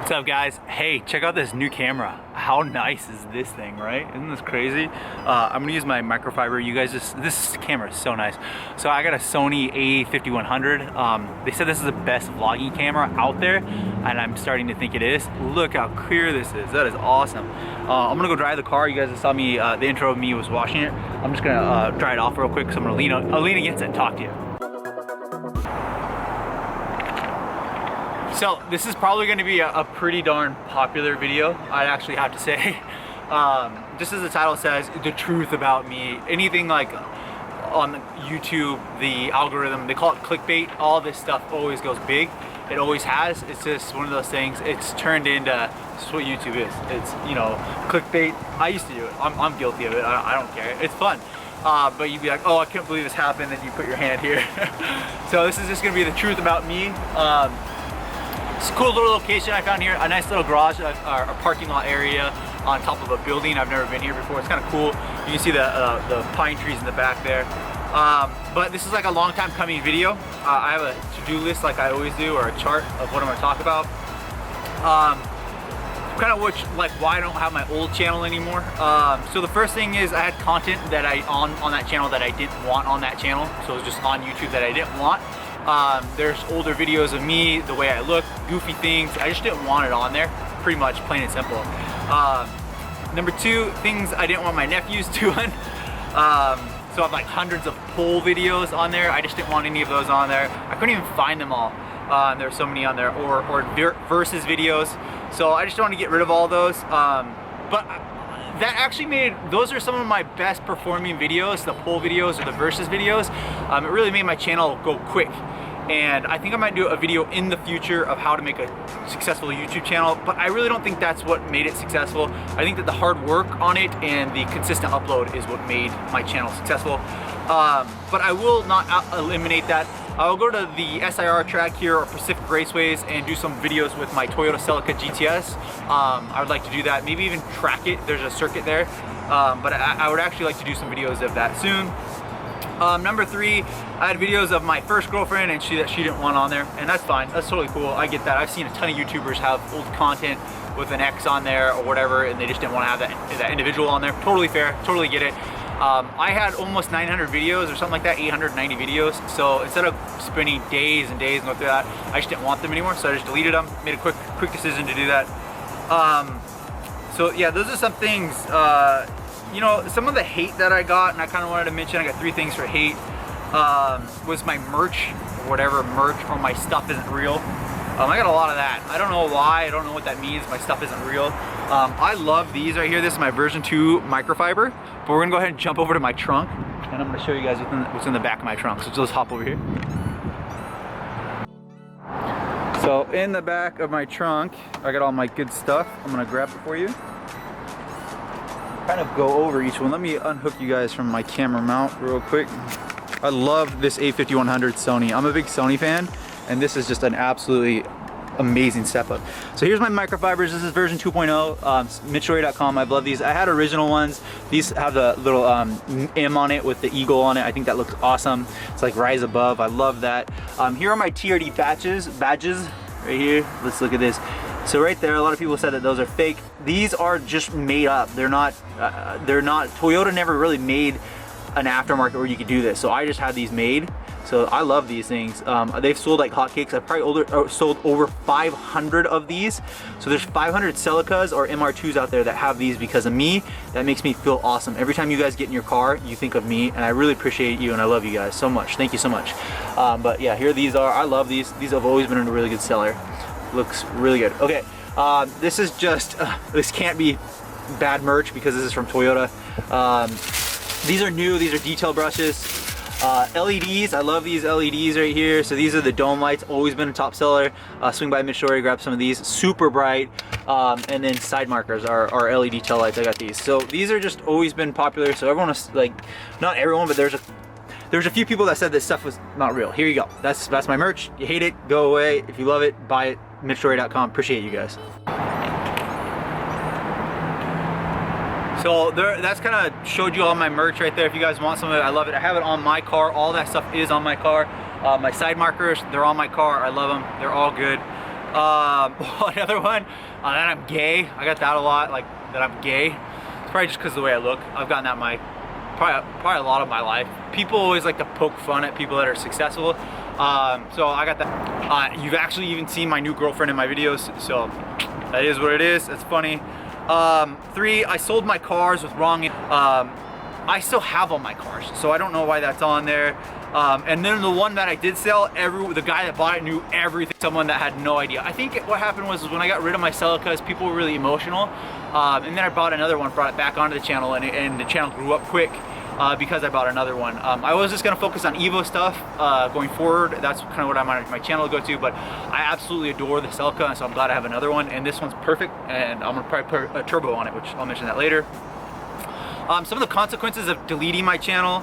What's up, guys? Hey, check out this new camera. How nice is this thing, right? Isn't this crazy? I'm gonna use my microfiber. You guys this camera is so nice. So I got a Sony a5100. They said this is the best vlogging camera out there, and I'm starting to think it is. Look how clear this is. That is awesome. I'm gonna go drive the car. You guys saw me, the intro of me was washing it. I'm just gonna dry it off real quick, so I'm gonna I'll lean against it and talk to you. So this is probably going to be a pretty darn popular video, I'd actually have to say. Just as the title says, the truth about me. Anything like on YouTube, the algorithm, they call it clickbait. All this stuff always goes big. It always has. It's just one of those things. It's turned into, this is what YouTube is. It's, you know, clickbait. I used to do it. I'm guilty of it. I don't care. It's fun. But you'd be like, oh, I can't believe this happened, and you put your hand here. So this is just going to be the truth about me. It's a cool little location I found here, a nice little garage, or a parking lot area on top of a building. I've never been here before. It's kind of cool. You can see the pine trees in the back there. But this is like a long time coming video. I have a to-do list like I always do, or a chart of what I'm going to talk about. Kind of why I don't have my old channel anymore. So the first thing is I had content that on that channel that I didn't want on that channel. So it was just on YouTube that I didn't want. There's older videos of me, the way I look, goofy things. I just didn't want it on there, pretty much, plain and simple. Number two, things I didn't want my nephews doing. So I have like hundreds of poll videos on there. I just didn't want any of those on there. I couldn't even find them all. There were so many on there, or versus videos. So I just want to get rid of all those. But that actually those are some of my best performing videos, the poll videos or the versus videos. It really made my channel go quick. And I think I might do a video in the future of how to make a successful YouTube channel, but I really don't think that's what made it successful. I think that the hard work on it and the consistent upload is what made my channel successful. But I will not eliminate that. I'll go to the SIR track here, or Pacific Raceways, and do some videos with my Toyota Celica GTS. I would like to do that, maybe even track it. There's a circuit there. But I would actually like to do some videos of that soon. Number three, I had videos of my first girlfriend and she didn't want on there, and that's fine. That's totally cool. I get that. I've seen a ton of YouTubers have old content with an ex on there or whatever, and they just didn't want to have that individual on there. Totally fair. Totally get it. I had almost 900 videos or something like that, 890 videos. So instead of spending days and days going through that, I just didn't want them anymore. So I just deleted them. Made a quick decision to do that. So yeah, those are some things. You know, some of the hate that I got, and I kind of wanted to mention, I got 3 things for hate, was my merch, or whatever merch, or my stuff isn't real. I got a lot of that. I don't know why, I don't know what that means, my stuff isn't real. I love these right here. This is my version 2 microfiber, but we're gonna go ahead and jump over to my trunk, and I'm gonna show you guys what's in the back of my trunk. So just hop over here. So in the back of my trunk, I got all my good stuff. I'm gonna grab it for you. Kind of go over each one. Let me unhook you guys from my camera mount real quick. I love this a5100 Sony. I'm a big Sony fan, and this is just an absolutely amazing step up. So here's my microfibers. This is version 2.0, MITSUBISHI.com. I love these. I had original ones. These have the little M on it with the eagle on it. I think that looks awesome. It's like rise above. I love that. Here are my TRD badges right here. Let's look at this. So right there, a lot of people said that those are fake. These are just made up. They're not, Toyota never really made an aftermarket where you could do this. So I just had these made. So I love these things. They've sold like hotcakes. I've probably sold over 500 of these. So there's 500 Celicas or MR2s out there that have these because of me. That makes me feel awesome. Every time you guys get in your car, you think of me, and I really appreciate you, and I love you guys so much. Thank you so much. But yeah, here these are. I love these. These have always been a really good seller. Looks really good. Okay, this is just, this can't be bad merch because this is from Toyota. These are new. These are detail brushes. LEDs, I love these LEDs right here. So these are the dome lights, always been a top seller. Swing by Mitch Dore, grab some of these, super bright. And then side markers are LED tail lights. I got these. So these are just always been popular. So everyone is like, not everyone, but there's a few people that said this stuff was not real. Here you go. That's my merch. You hate it, go away. If you love it, buy it. MitchDore.com. Appreciate you guys. So that's kind of showed you all my merch right there. If you guys want some of it, I love it. I have it on my car. All that stuff is on my car. My side markers, they're on my car. I love them. They're all good. Another one, that I'm gay. I got that a lot, like that I'm gay. It's probably just because of the way I look. I've gotten that probably a lot of my life. People always like to poke fun at people that are successful. So I got that. You've actually even seen my new girlfriend in my videos, so that is what it is. That's funny. 3, I sold my cars with wrong. I still have all my cars, so I don't know why that's on there. And then the one that I did sell, the guy that bought it knew everything. Someone that had no idea. I think what happened was when I got rid of my CELICAs, people were really emotional. And then I bought another one, brought it back onto the channel, and the channel grew up quick because I bought another one. I was just gonna focus on Evo stuff going forward. That's kind of what I wanted my channel to go to, but I absolutely adore the CELICA, so I'm glad I have another one, and this one's perfect, and I'm gonna probably put a turbo on it, which I'll mention that later. Some of the consequences of deleting my channel,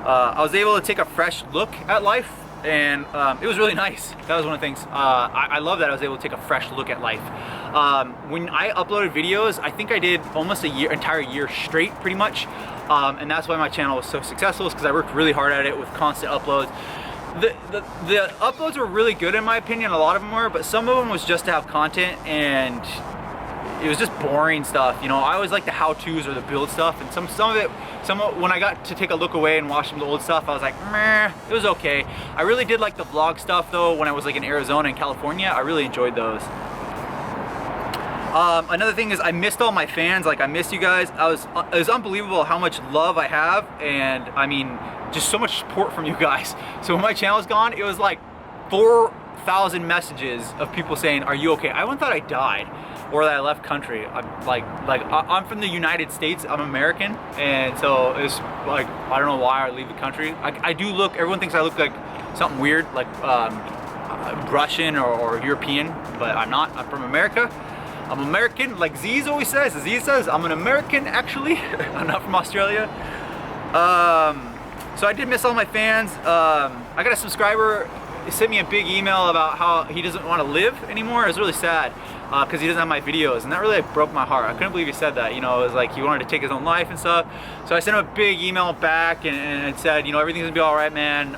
I was able to take a fresh look at life, and it was really nice. That was one of the things. I love that I was able to take a fresh look at life. When I uploaded videos, I think I did almost entire year straight, pretty much, and that's why my channel was so successful, is because I worked really hard at it with constant uploads. The uploads were really good in my opinion, a lot of them were, but some of them was just to have content, and it was just boring stuff. You know, I always like the how-tos or the build stuff, and some of it, when I got to take a look away and watch some of the old stuff, I was like, meh, it was okay. I really did like the vlog stuff though, when I was like in Arizona and California. I really enjoyed those. Another thing is I missed all my fans. Like, I missed you guys. It was unbelievable how much love I have, and I mean, just so much support from you guys. So when my channel's gone, it was like 4,000 messages of people saying, are you okay? I once thought I died, or that I left country. I'm from the United States, I'm American, and so it's like, I don't know why I leave the country. I do look, everyone thinks I look like something weird, like Russian or European, but I'm not. I'm from America. I'm American, like Z's always says. Z says I'm an American, actually. I'm not from Australia. So I did miss all my fans. I got a subscriber, he sent me a big email about how he doesn't want to live anymore. It was really sad because he doesn't have my videos, and that really broke my heart. I couldn't believe he said that. You know, it was like he wanted to take his own life and stuff. So I sent him a big email back and said, you know, everything's gonna be all right, man.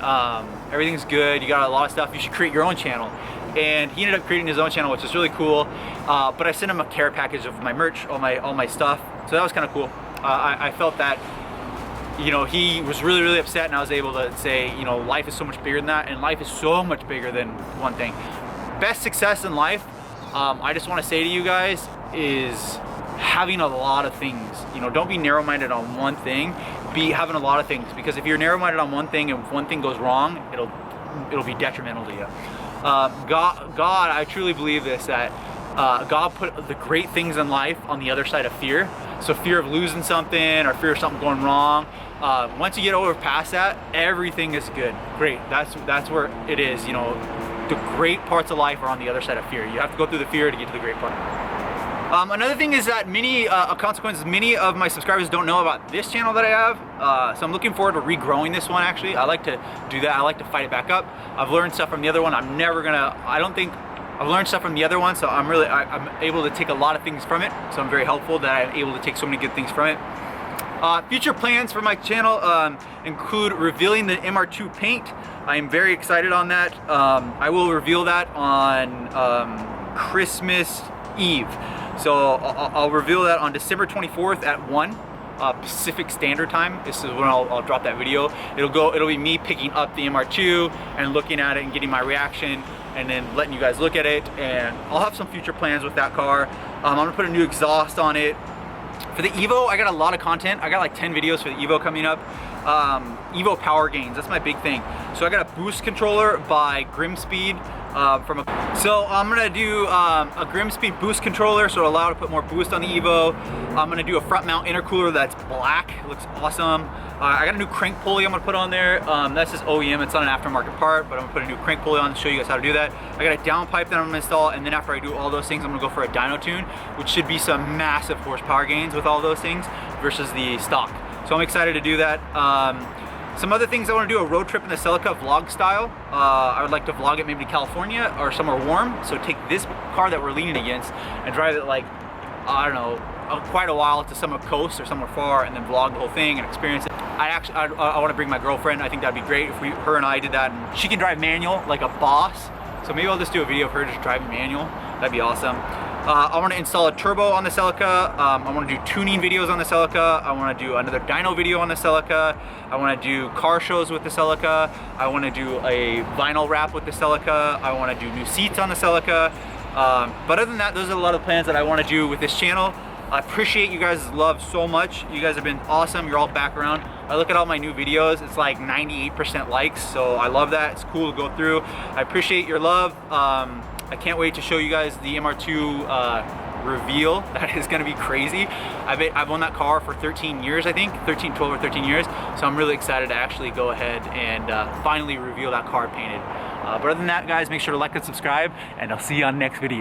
Everything's good. You got a lot of stuff. You should create your own channel. And he ended up creating his own channel, which is really cool. But I sent him a care package of my merch, all my stuff. So that was kind of cool. I felt that, you know, he was really, really upset, and I was able to say, you know, life is so much bigger than that, and life is so much bigger than one thing. Best success in life, I just want to say to you guys, is having a lot of things. You know, don't be narrow-minded on one thing. Be having a lot of things, because if you're narrow-minded on one thing and if one thing goes wrong, it'll be detrimental to you. God, I truly believe this, that God put the great things in life on the other side of fear. So fear of losing something or fear of something going wrong. Once you get over past that, everything is good. Great. That's where it is. You know, the great parts of life are on the other side of fear. You have to go through the fear to get to the great part. Another thing is that many of my subscribers don't know about this channel that I have. So I'm looking forward to regrowing this one, actually. I like to do that. I like to fight it back up. I've learned stuff from the other one. I've learned stuff from the other one, so I'm able to take a lot of things from it. So I'm very helpful that I'm able to take so many good things from it. Future plans for my channel include revealing the MR2 paint. I am very excited on that. I will reveal that on Christmas Eve. So I'll reveal that on December 24th at 1 Pacific Standard Time. This is when I'll drop that video. It'll be me picking up the MR2 and looking at it and getting my reaction, and then letting you guys look at it. And I'll have some future plans with that car. I'm gonna put a new exhaust on it. For the Evo, I got a lot of content. I got like 10 videos for the Evo coming up. Evo power gains, that's my big thing. So I got a boost controller by Grimspeed. So I'm gonna do a Grimspeed boost controller, so it'll allow to put more boost on the Evo. I'm gonna do a front mount intercooler that's black. It looks awesome. I got a new crank pulley I'm gonna put on there. That's just OEM, it's not an aftermarket part, but I'm gonna put a new crank pulley on to show you guys how to do that. I got a downpipe that I'm gonna install, and then after I do all those things, I'm gonna go for a dyno tune, which should be some massive horsepower gains with all those things versus the stock. So I'm excited to do that. Some other things, I want to do a road trip in the CELICA vlog style. I would like to vlog it maybe to California or somewhere warm. So take this car that we're leaning against and drive it like, I don't know, quite a while to some coast or somewhere far, and then vlog the whole thing and experience it. I want to bring my girlfriend. I think that'd be great if her and I did that. And she can drive manual like a boss. So maybe I'll just do a video of her just driving manual. That'd be awesome. I want to install a turbo on the CELICA. I want to do tuning videos on the CELICA. I want to do another dyno video on the CELICA. I want to do car shows with the CELICA. I want to do a vinyl wrap with the CELICA. I want to do new seats on the CELICA. But other than that, those are a lot of plans that I want to do with this channel. I appreciate you guys' love so much. You guys have been awesome. You're all back around. I look at all my new videos. It's like 98% likes. So I love that. It's cool to go through. I appreciate your love. I can't wait to show you guys the MR2 reveal. That is gonna be crazy. I've owned that car for 13 years, I think, 12 or 13 years. So I'm really excited to actually go ahead and finally reveal that car painted. But other than that, guys, make sure to like and subscribe, and I'll see you on the next video.